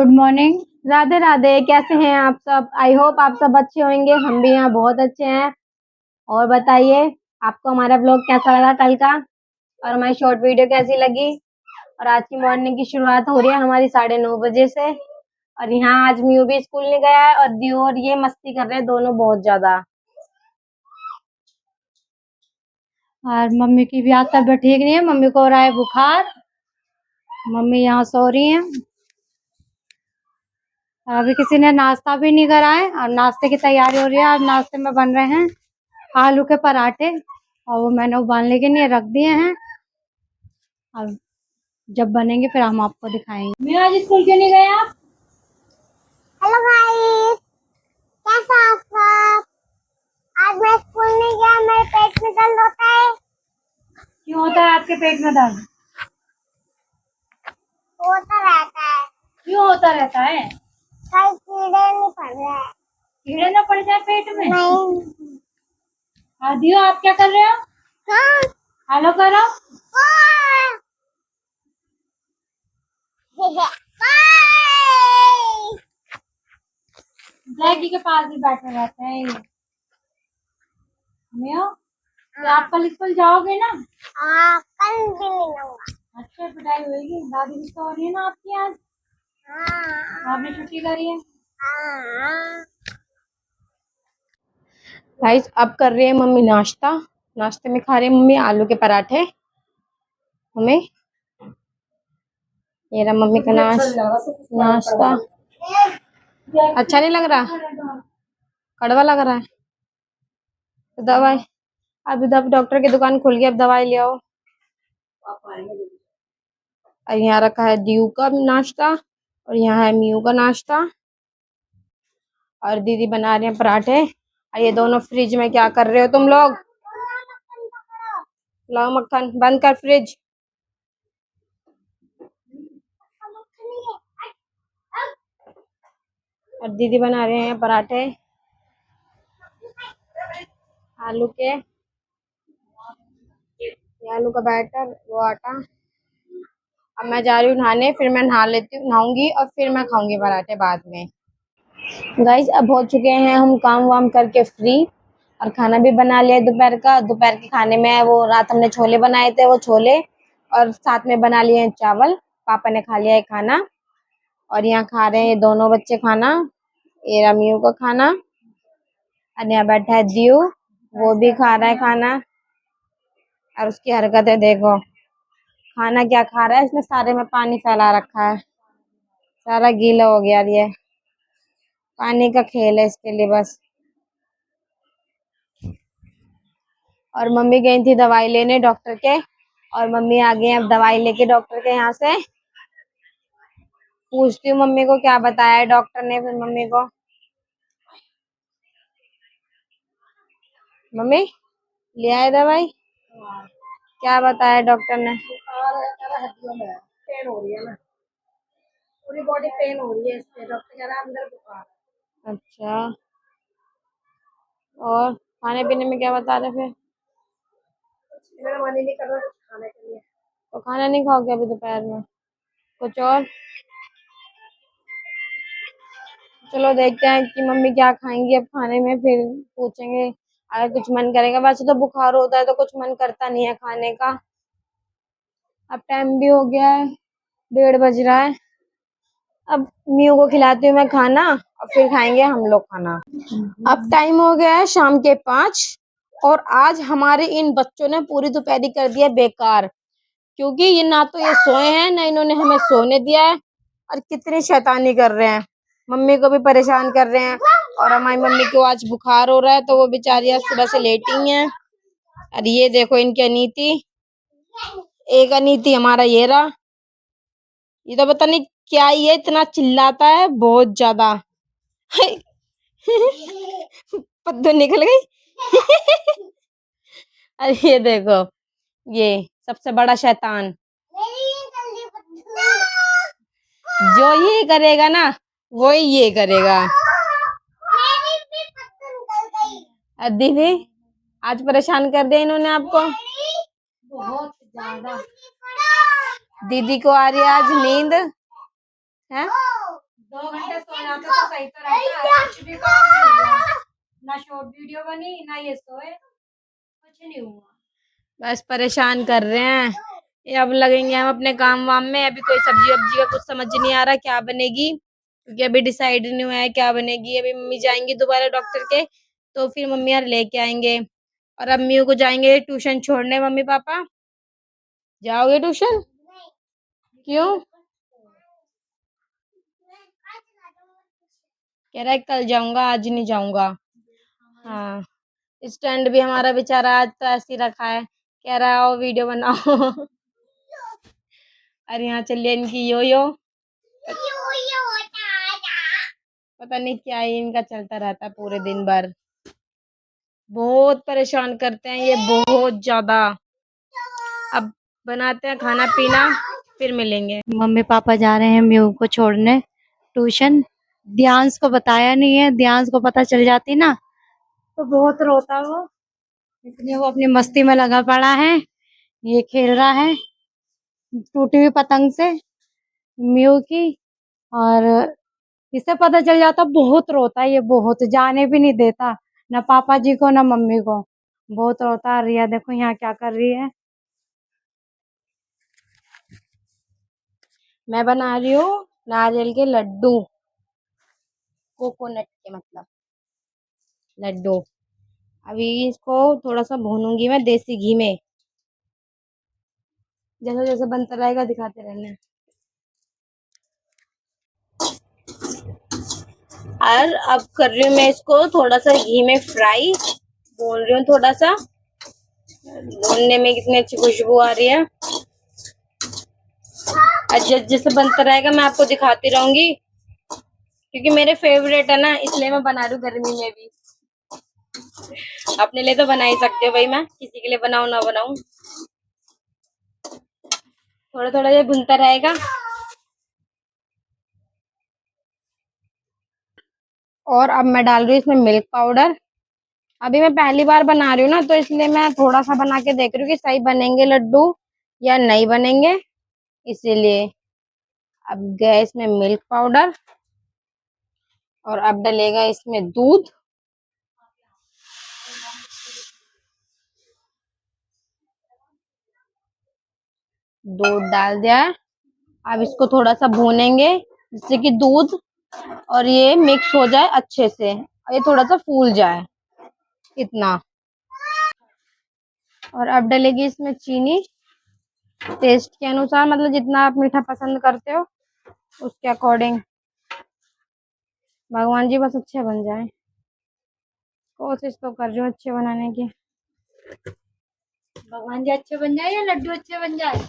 Good morning. Radhe Radhe. कैसे हैं आप सब? आई होप आप सब अच्छे होंगे। हम भी यहाँ बहुत अच्छे हैं। और बताइए, आपको हमारा ब्लॉग कैसा लगा कल का, और हमारी शॉर्ट वीडियो कैसी लगी। और आज की मॉर्निंग की शुरुआत हो रही है हमारी 9:30 बजे से। और यहाँ आज म्यू भी स्कूल नहीं गया है, और दियो और ये मस्ती कर रहे हैं दोनों बहुत ज्यादा। और मम्मी की भी आज तबीयत ठीक नहीं है, मम्मी को हो रहा है बुखार। मम्मी यहाँ सो रही हैं। अभी किसी ने नाश्ता भी नहीं करा है, और नाश्ते की तैयारी हो रही है। आज नाश्ते में बन रहे हैं आलू के पराठे, और वो मैंने उबालने के लिए रख दिए हैं। अब जब बनेंगे फिर हम आपको दिखाएंगे। मैं आज स्कूल क्यों नहीं गए आप? हेलो गाइस, कैसा आप सब? आज मैं स्कूल नहीं गया, मेरे पेट में दर्द होता है। क्यों होता है आपके पेट में दर्द? होता रहता है। क्यों होता रहता है? कल कीड़े नहीं पड़ रहे हैं। कीड़े ना पड़ जाए पेट में? नहीं। हाँ दियो, आप क्या कर रहे हो? हाँ। हेलो करो। हाँ। जैकी के पास भी बैठे रहते हैं ये। म्यो, तो आप कल स्कूल जाओगे ना? हाँ, कल भी नहीं जाऊंगा। अच्छा, पिटाई होगी। दादी भी तो हो रही है ना आपकी आज? हाँ। आपने छुट्टी करी है? हाँ। गाइस, अब कर रही है मम्मी नाश्ता। नाश्ते में खा रही है मम्मी आलू के पराठे। मम्मी, ये रहा मम्मी का नाश्ता। अच्छा नहीं लग रहा? कड़वा लग रहा है? तो दवाई, अब डॉक्टर की दुकान खुल गई, अब दवाई ले आओ। और यहाँ रखा है दीयू का नाश्ता, और यहाँ है मियू का नाश्ता। और दीदी बना रहे हैं पराठे। और ये दोनों फ्रिज में क्या कर रहे हो तुम लोग? लाओ मक्खन, बंद कर फ्रिज। और दीदी बना रहे हैं पराठे आलू के। ये आलू का बैटर, वो आटा। अब मैं जा रही हूँ नहाने, फिर मैं नहा लेती हूँ, नहाऊंगी और फिर मैं खाऊंगी पराठे बाद में। गाइस, अब हो चुके हैं हम काम वाम करके फ्री, और खाना भी बना लिया दोपहर का। दोपहर के खाने में वो रात हमने छोले बनाए थे, वो छोले, और साथ में बना लिए हैं चावल। पापा ने खा लिया है खाना, और यहाँ खा रहे हैं ये दोनों बच्चे खाना। ये रमियों का खाना, और यहाँ बैठा है दियू, वो भी खा रहा है खाना। और उसकी हरकतें देखो, खाना क्या खा रहा है, इसने सारे में पानी फैला रखा है, सारा गीला हो गया। ये पानी का खेल है इसके लिए बस। और मम्मी गई थी दवाई लेने डॉक्टर के, और मम्मी आ गई अब दवाई लेके डॉक्टर के यहाँ से। पूछती हूँ मम्मी को क्या बताया है डॉक्टर ने, फिर मम्मी को। मम्मी, ले आए दवाई? क्या बताया डॉक्टर ने? पेन हो रही है ना, पूरी बॉडी पेन हो रही है इससे, डॉक्टर कह रहा है अंदर बुखार। अच्छा, और खाने पीने में क्या बता रहे फिर? मेरा मन ही नहीं कर रहा कुछ खाने के लिए। तो खाना नहीं खाओगे अभी दोपहर में? कुछ और? चलो देखते हैं कि मम्मी क्या खाएंगी अब खाने में, फिर पूछेंगे अगर कुछ मन करेगा। वैसे तो बुखार होता है तो कुछ मन करता नहीं है खाने का। अब टाइम भी हो गया है, 1:30 बज रहा है। अब मियू को खिलाती हूँ मैं खाना, और फिर खाएंगे हम लोग खाना। अब टाइम हो गया है शाम के 5, और आज हमारे इन बच्चों ने पूरी दोपहरी कर दिया बेकार, क्योंकि ये ना तो ये सोए हैं, ना इन्होंने हमें सोने दिया है, और कितनी शैतानी कर रहे हैं। मम्मी को भी परेशान कर रहे हैं, और हमारी मम्मी को आज बुखार हो रहा है, तो वो बेचारी आज सुबह से लेटी हैं। और ये देखो इनकी अनीति, एक अनीति हमारा ये रहा, ये तो पता नहीं क्या ये इतना चिल्लाता है बहुत ज्यादा। पद्दू निकल गई। अरे ये देखो, ये सबसे बड़ा शैतान, जो ये करेगा ना वो ही ये करेगा। दीदी, आज परेशान कर दिया इन्होंने आपको बहुत ज्यादा। दीदी को आ रही है आज नींद है, 2 घंटे सो जाते तो सही तो रहता है। कुछ भी काम नहीं हुआ, ना शॉर्ट वीडियो बनी ना ये सोए, कुछ नहीं हुआ। बस परेशान कर रहे हैं। ये अब लगेंगे हम अपने काम वाम में। अभी कोई सब्जी वब्जी का कुछ समझ नहीं आ रहा क्या बनेगी, क्योंकि अभी डिसाइड नहीं हुआ है क्या बनेगी। अभी मम्मी जाएंगी दोबारा डॉक्टर के, तो फिर मम्मी यार लेके आएंगे। और अम्मी को जाएंगे ट्यूशन छोड़ने मम्मी पापा। जाओगे ट्यूशन? क्यों? कह रहा है कल जाऊंगा आज नहीं जाऊंगा। हाँ, स्टैंड भी हमारा बेचारा आज तो ऐसे ही रखा है, कह रहा है आओ वीडियो बनाओ। और यहाँ चलिए इनकी यो पता नहीं क्या ही इनका चलता रहता है पूरे दिन भर। बहुत परेशान करते हैं ये, बहुत ज्यादा। अब बनाते हैं खाना पीना, फिर मिलेंगे। मम्मी पापा जा रहे हैं म्यू को छोड़ने ट्यूशन। ध्यान को बताया नहीं है, ध्यान को पता चल जाती ना तो बहुत रोता वो, इसलिए वो अपनी मस्ती में लगा पड़ा है। ये खेल रहा है टूटी हुई पतंग से म्यू की, और इसे पता चल जाता बहुत रोता है ये, बहुत जाने भी नहीं देता ना पापा जी को ना मम्मी को, बहुत रोता है। रिया देखो यहाँ क्या कर रही है। मैं बना रही हूँ नारियल के लड्डू, कोकोनट के मतलब लड्डू। अभी इसको थोड़ा सा भूनूंगी मैं देसी घी में, जैसा जैसा बनता रहेगा दिखाते रहना। और अब कर रही हूँ मैं इसको थोड़ा सा घी में फ्राई, भून रही हूँ थोड़ा सा। भूनने में कितनी अच्छी खुशबू आ रही है। जैसे बनता रहेगा मैं आपको दिखाती रहूंगी, क्योंकि मेरे फेवरेट है ना, इसलिए मैं बना रही हूँ गर्मी में भी। अपने लिए तो बना ही सकते हो भाई, मैं किसी के लिए बनाऊं ना बनाऊं। थोड़ा थोड़ा ये भुनता रहेगा। और अब मैं डाल रही हूँ इसमें मिल्क पाउडर। अभी मैं पहली बार बना रही हूँ ना, तो इसलिए मैं थोड़ा सा बना के देख रही हूँ कि सही बनेंगे लड्डू या नहीं बनेंगे, इसीलिए। अब गया इसमें मिल्क पाउडर, और अब डलेगा इसमें दूध। दूध डाल दिया है। अब इसको थोड़ा सा भूनेंगे, जिससे कि दूध और ये मिक्स हो जाए अच्छे से, और ये थोड़ा सा फूल जाए, इतना। और अब डलेगी इसमें चीनी, टेस्ट के अनुसार, मतलब जितना आप मीठा पसंद करते हो उसके अकॉर्डिंग। भगवान जी बस अच्छे बन जाए, कोशिश तो कर रही हूँ अच्छे बनाने की। भगवान जी अच्छे बन जाए या लड्डू अच्छे बन जाए?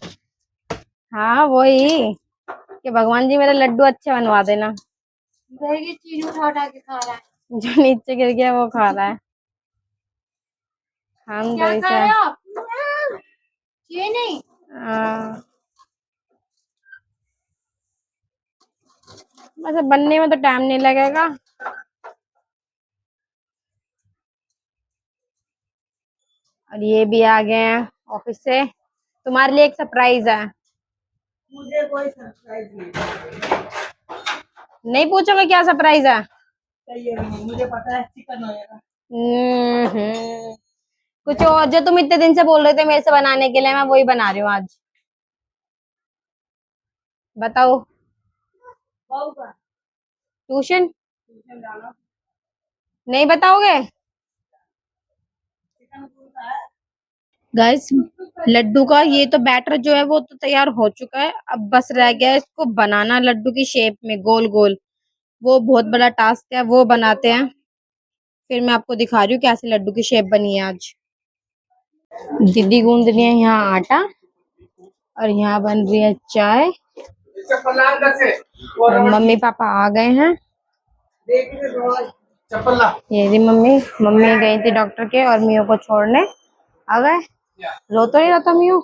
हाँ वही, कि भगवान जी मेरे लड्डू अच्छे बनवा देना। चीनी उठा उठा के खा रहा है। जो नीचे गिर गया वो खा रहा है। हम क्या तो खा इसे रहे हो आप? चीनी? वैसे बनने में तो टाइम नहीं लगेगा। और ये भी आ गए हैं ऑफिस से। तुम्हारे लिए एक सरप्राइज है। मुझे कोई सरप्राइज नहीं नहीं पूछोगे क्या सरप्राइज है? चाहिए, नहीं मुझे पता है चिकन होएगा। हम्म। कुछ और जो तुम इतने दिन से बोल रहे थे मेरे से बनाने के लिए, मैं वही बना रही हूँ आज। बताओ। बहू का ट्यूशन चिकन डालो, नहीं बताओगे? चिकन पूरा है। गाइस, लड्डू का ये तो बैटर जो है वो तो तैयार हो चुका है। अब बस रह गया है इसको बनाना लड्डू की शेप में, गोल गोल। वो बहुत बड़ा टास्क है, वो बनाते हैं, फिर मैं आपको दिखा रही हूँ कैसे लड्डू की शेप बनी है आज। दीदी गूंद रही है यहाँ आटा, और यहाँ बन रही है चाय। और मम्मी पापा आ गए हैं। चप्पल ला। ये जी मम्मी मम्मी गई थी डॉक्टर के और मियो को छोड़ने आ गए। रो तो नहीं रहा था मियो।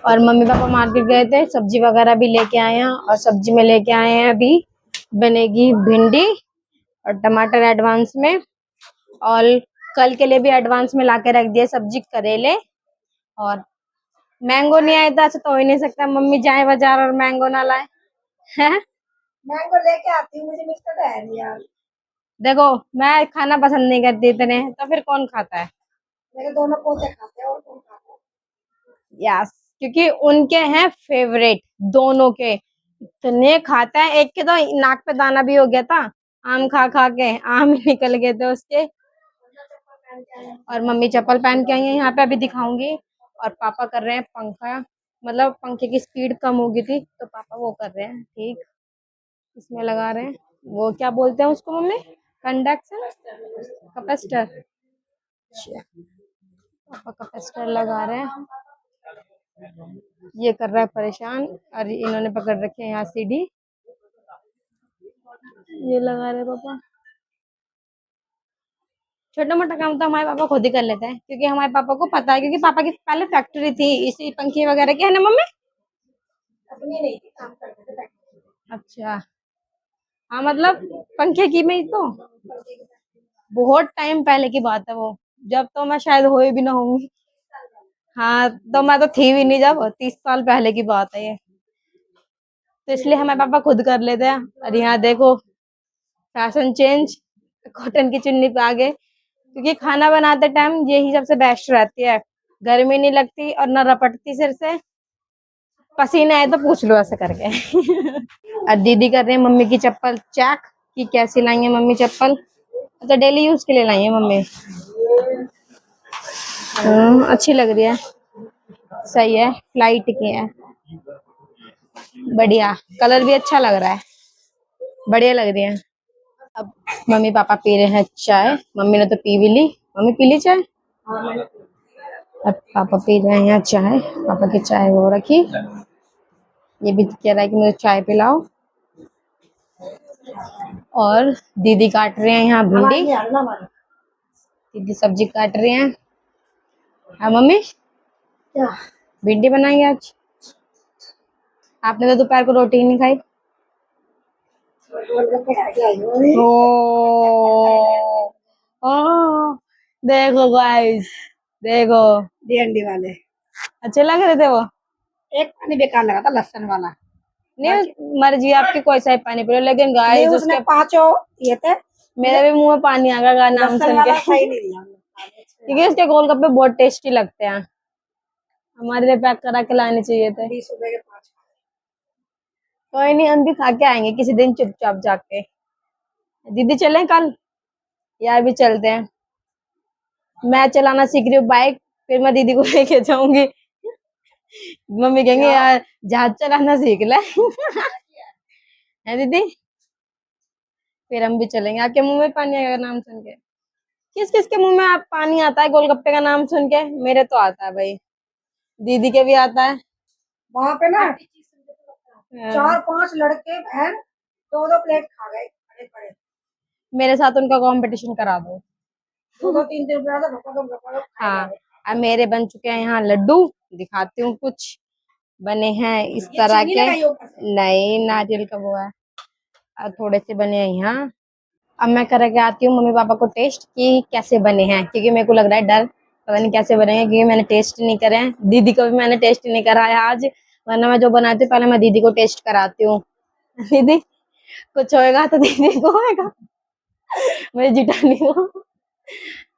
और मम्मी पापा मार्केट गए थे, सब्जी वगैरह भी लेके आए हैं। और सब्जी में लेके आए हैं अभी बनेगी भिंडी और टमाटर एडवांस में, और कल के लिए भी एडवांस में लाके रख दिए सब्जी, करेले। और मैंगो नहीं आया था, ऐसा तो हो ही नहीं सकता मम्मी जाए बाजार और मैंगो ना लाए। है। मैंगो लेके आती हूँ, मुझे मिलता तो है नहीं यार। देखो मैं खाना पसंद नहीं करती इतने, तो फिर कौन खाता है? मेरे दोनों पोते खाते हैं, और कौन खाता है? यस, क्योंकि उनके हैं फेवरेट, दोनों के इतने खाता है। एक के तो नाक पे दाना भी हो गया था, आम खा खा के आम ही निकल गए थे उसके। और मम्मी चप्पल पहन के आई है यहाँ पे, अभी दिखाऊंगी। और पापा कर रहे हैं पंखा, मतलब पंखे की स्पीड कम हो गई थी तो पापा वो कर रहे हैं ठीक, इसमें लगा रहे हैं। वो क्या बोलते हैं उसको मम्मी? Conduction, capacitor. पापा कैपेसिटर लगा रहे हैं। ये कर रहा है परेशान, और इन्होंने पकड़ रखे हैं यहाँ सीढ़ी, ये लगा रहे हैं पापा। छोटा मोटा काम तो हमारे पापा खुद ही कर लेते हैं, क्योंकि हमारे पापा को पता है, क्योंकि पापा की पहले फैक्ट्री थी इसी पंखे वगैरह की, है ना मम्मी? अपनी नहीं थी, काम करते थे फैक्ट्री अच्छा, हाँ मतलब पंखे की में ही तो, बहुत टाइम पहले की बात है वो, जब तो मैं शायद हुए भी ना होंगी। हाँ तो मैं तो थी भी नहीं जब, 30 साल पहले की बात है ये। तो इसलिए हमारे पापा खुद कर लेते हैं। और यहाँ देखो फैशन चेंज, कॉटन की चुन्नी पे आ गए, क्योंकि खाना बनाते टाइम यही सबसे बेस्ट रहती है, गर्मी नहीं लगती और न रपटती सिर से। पसीना आए तो पूछ लो ऐसे करके। और दीदी कर रहे हैं मम्मी की चप्पल चेक, कि कैसी लाई है मम्मी चप्पल। तो डेली यूज के लिए लाई है मम्मी। अच्छी लग रही है, सही है, फ्लाइट की है, बढ़िया, कलर भी अच्छा लग रहा है, बढ़िया लग रही है। अब मम्मी पापा पी रहे हैं चाय, मम्मी ने तो पी भी ली। मम्मी पी ली चाय, अब पापा पी रहे हैं यहाँ चाय, पापा की चाय वो रखी। ये भी कह रहा है कि मुझे चाय पिलाओ। और दीदी काट रहे हैं यहाँ भिंडी, नहीं आना हमारे। दीदी सब्जी काट रहे हैं। हाँ मम्मी, क्या? भिंडी बनाएंगे आज? आपने तो दोपहर को रोटी ही नहीं खाई। गोलगप्पे खा के आई हूँ। ओ, ओ, देखो गाइस, देखो डीएनडी वाले अच्छे लग रहे थे वो। एक पानी बेकार लगा था, लहसुन वाला। नहीं मर्जी आपकी, कोई सा ही पानी पी लो, लेकिन नहीं, गाइस उसने उसके, पांचों ये थे। मेरे भी मुंह में पानी आ गया नाम लहसुन सुन के। वाला सही नहीं दिया क्योंकि उसके गोलगप्पे बहुत टेस्टी लगते हैं, हमारे लिए पैक करा के लाने चाहिए थे। 20 रुपए के 5। कोई नहीं, हम भी खा के आएंगे किसी दिन चुपचाप जाके। दीदी चलें कल, या अभी चलते हैं? मैं चलाना सीख रही हूँ बाइक, फिर मैं दीदी को लेके जाऊंगी। मम्मी कहेंगे यार जहाज चलाना सीख ले। है दीदी, फिर हम भी चलेंगे। आपके मुंह में पानी आएगा नाम सुन के। किस किस के मुंह में आप पानी आता है गोलगप्पे का नाम सुन के? मेरे तो आता है भाई, दीदी के भी आता है। वहां पे ना हाँ, 4-5 लड़के बहन 2-2 प्लेट खा गए खड़े खड़े। मेरे साथ उनका कंपटीशन करा दो। 2-2 3-3 रुपया था, गप्पा खाए जा हाँ, रहे। अब मेरे बन चुके हैं यहाँ लड्डू, दिखाती हूँ कुछ बने हैं इस ये तरह चीनी के। लगाई ऊपर से। नहीं नारियल का वो है, और थोड़े से बने हैं यहाँ। अब मैं करके आती हूँ मम्मी पापा को टेस्ट कि कैसे बने हैं, क्योंकि मेरे को लग रहा है डर, पता नहीं कैसे बनेंगे, क्योंकि मैंने टेस्ट नहीं करे हैं। दीदी को भी मैंने टेस्ट नहीं कराया आज, वरना मैं जो बनाती हूँ पहले मैं दीदी को टेस्ट कराती हूँ। दीदी कुछ होएगा तो दीदी को होएगा, मेरी जिटानी को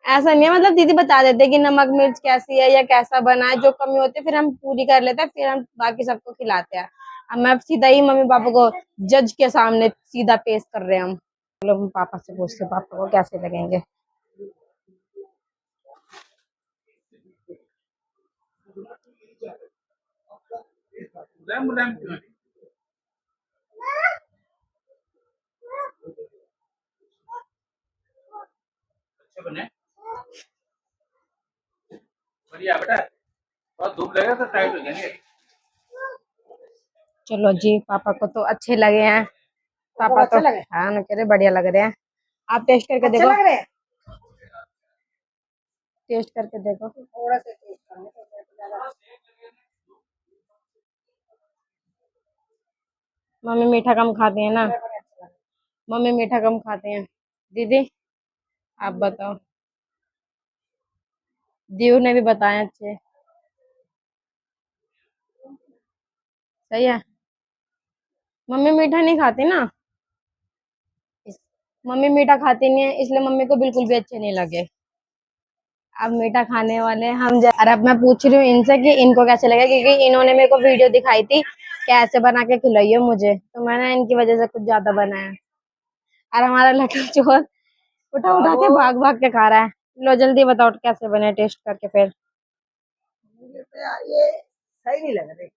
ऐसा नहीं है, मतलब दीदी बता देते कि नमक मिर्च कैसी है या कैसा बना है, जो कमी होती है फिर हम पूरी कर लेते हैं, फिर हम बाकी सबको खिलाते हैं। अब मैं सीधा ही मम्मी पापा को जज के सामने सीधा पेश कर रहे हैं हम। चलो हम पापा से पूछते हैं पापा को कैसे लगेंगे। बढ़िया बेटा, बहुत धूप लगेगा तो टाइट हो जाएंगे। चलो जी, पापा को तो अच्छे लगे हैं, पापा बहुत तो अच्छे लगे। हाँ ना कह रहे बढ़िया लग रहे हैं। आप टेस्ट करके अच्छे देखो, लग रहे हैं। टेस्ट करके देखो। थोड़ा सा टेस्ट करने तो ज्यादा। मम्मी मीठा कम खाती है ना, अच्छा लगा। मम्मी मीठा कम खाते हैं। दीदी आप बताओ, दीव ने भी बताया अच्छे, सही है। मम्मी मीठा नहीं खाती ना, मम्मी मीठा खाती नहीं है, इसलिए मम्मी को बिल्कुल भी अच्छे नहीं लगे। अब मीठा खाने वाले हम और अब मैं पूछ रही हूँ इनसे कि इनको कैसे लगे, क्योंकि इन्होंने मेरे को वीडियो दिखाई थी कैसे बना के खिलाई हो मुझे, तो मैंने इनकी वजह से कुछ ज्यादा बनाया। और हमारा लड़का चोर उठा उठा के भाग भाग के खा रहा है। लो जल्दी बताओ कैसे बने, टेस्ट करके फिर। मुझे तो यार ये सही नहीं लग रहे।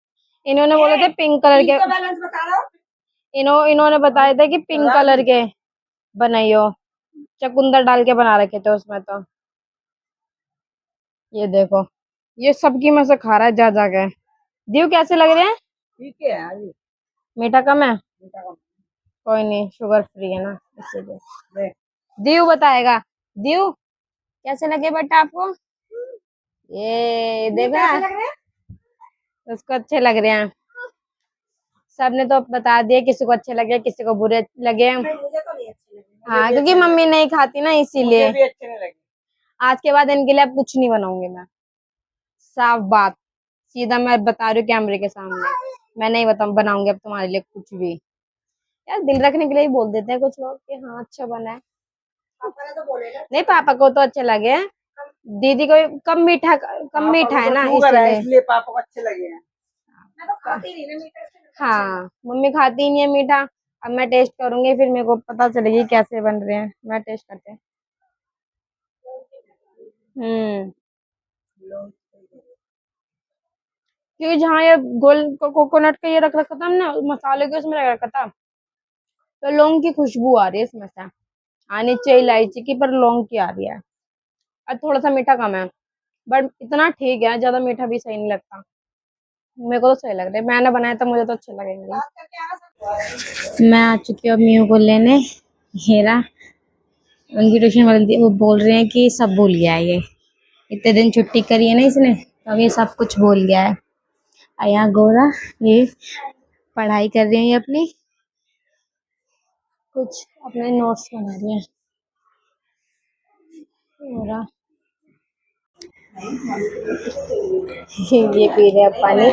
इन्होंने बोले थे पिंक कलर के, बैलेंस बता रहा हूँ। इन्होंने बताए थे कि पिंक कलर के बनाइयो, चकुंदर डाल के बना रखे थे उसमें। तो ये देखो, ये सबकी में से खा रहा है जा जा के। दीव कैसे लग रहे हैं? ठीक है यार ये मीठा कम है? मीठा कम। कोई नहीं, शुगर फ्री है ना इसीलिए। देख, दीव बताएगा। दीव कैसे लगे बेटा आपको? ये देखा, कैसे लग रहे हैं? उसको अच्छे लग रहे हैं। सबने तो बता दिया, किसी को अच्छे लगे किसी को बुरे लगे। नहीं, मुझे तो नहीं अच्छे लगे। हाँ, क्योंकि मम्मी नहीं खाती ना इसीलिए। मुझे भी अच्छे नहीं लगे। आज के बाद इनके लिए अब कुछ नहीं बनाऊंगी मैं, साफ बात, सीधा मैं बता रही हूँ कैमरे के सामने। मैं नहीं बनाऊंगी अब तुम्हारे लिए कुछ भी। यार दिल रखने के लिए ही बोल देते हैं कुछ लोग कि हाँ अच्छा बना है। पापा ने तो बोले ना। नहीं, पापा को तो अच्छे लगे हैं, दीदी को कम मीठा है ना शुगर है इसीलिए। इसलिए पापा को अच्छे लगे हैं। मैं तो खाती नहीं ना मीठा। हाँ, मम्मी खाती ही नहीं है मीठा। अब मैं टेस्ट करूंगी, फिर मेरे को पता चलेगी कैसे बन रहे हैं। मैं टेस्ट करते हैं। क्योंकि जहाँ ये गोल कोकोनट का ये रख रखा था हमने, मसाले के उसमें रख रखा था, तो लौंग की खुशबू आ रही है इसमें से। आनी चाहिए इलायची की, पर लौंग की आ रही है। और थोड़ा सा मीठा कम है, बट इतना ठीक है, ज्यादा मीठा भी सही नहीं लगता। मेरे को तो सही लग रहा है, मैंने बनाया तो मुझे तो अच्छे लगेंगे। मैं आ चुकी हूँ अब मीनू को लेने। हेरा उनकी ट्यूशन वाली वो बोल रहे हैं कि सब भूल गया है ये, इतने दिन छुट्टी करी है ना इसने, तो अब ये सब कुछ भूल गया है। और यहाँ गोरा ये पढ़ाई कर रही है अपनी, कुछ अपने नोट्स बना रही है। गोरा ये पी रहे हैं पानी।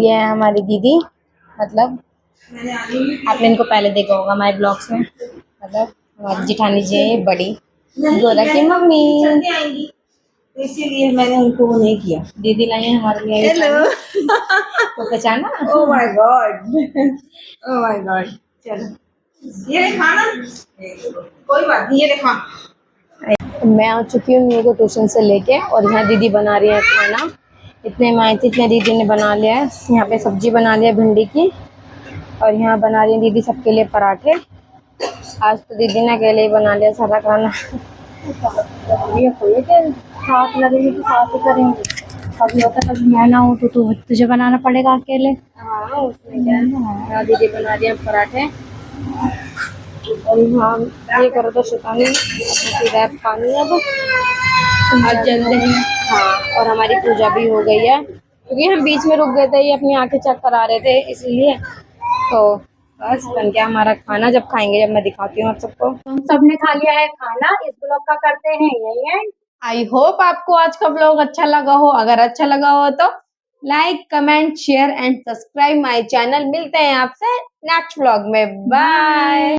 ये है हमारी दीदी, मतलब आपने इनको पहले देखा होगा हमारे ब्लॉग्स में, मतलब हमारी जिठानी जी है बड़ी, गोरा की मम्मी। इसीलिए मैंने उनको वो नहीं किया। दीदी लाई है हमारे लिए ये पानी। तो पहचाना? Oh my God, oh my God. चलो ये खाना, कोई बात नहीं, ये देखा। मैं आ चुकी हूँ मीनू को ट्यूशन से लेके, और यहाँ दीदी बना रही है खाना। इतने में आई थी, इतने दीदी ने बना लिया है। यहाँ पे सब्जी बना लिया भिंडी की, और यहाँ बना रही है दीदी सबके लिए पराठे। आज तो दीदी ने अकेले ही बना लिया सारा खाना। साथ लगेगी तो साथ ही करेंगे। कभी होता कभी मैं ना हूँ तो तुझे बनाना पड़ेगा अकेले। हाँ, उसमें क्या है। यहाँ दीदी बना रही है पराठे, और यहाँ ये करो तो शैतानी रैप पानी अब आज जल्दी ही। हाँ, और हमारी पूजा भी हो गई है, क्योंकि हम बीच में रुक गए थे, ये अपनी आंखें चेक करा रहे थे इसलिए। तो बस बन गया हमारा खाना, जब खाएंगे जब मैं दिखाती हूँ आप सबको। तुम सबने खा लिया है खाना, इस ब्लॉग का करते हैं यही है। आई होप आपको आज का व्लॉग अच्छा लगा हो। अगर अच्छा लगा हो तो like comment share and subscribe my channel. मिलते हैं आपसे नेक्स्ट व्लॉग में। बाय।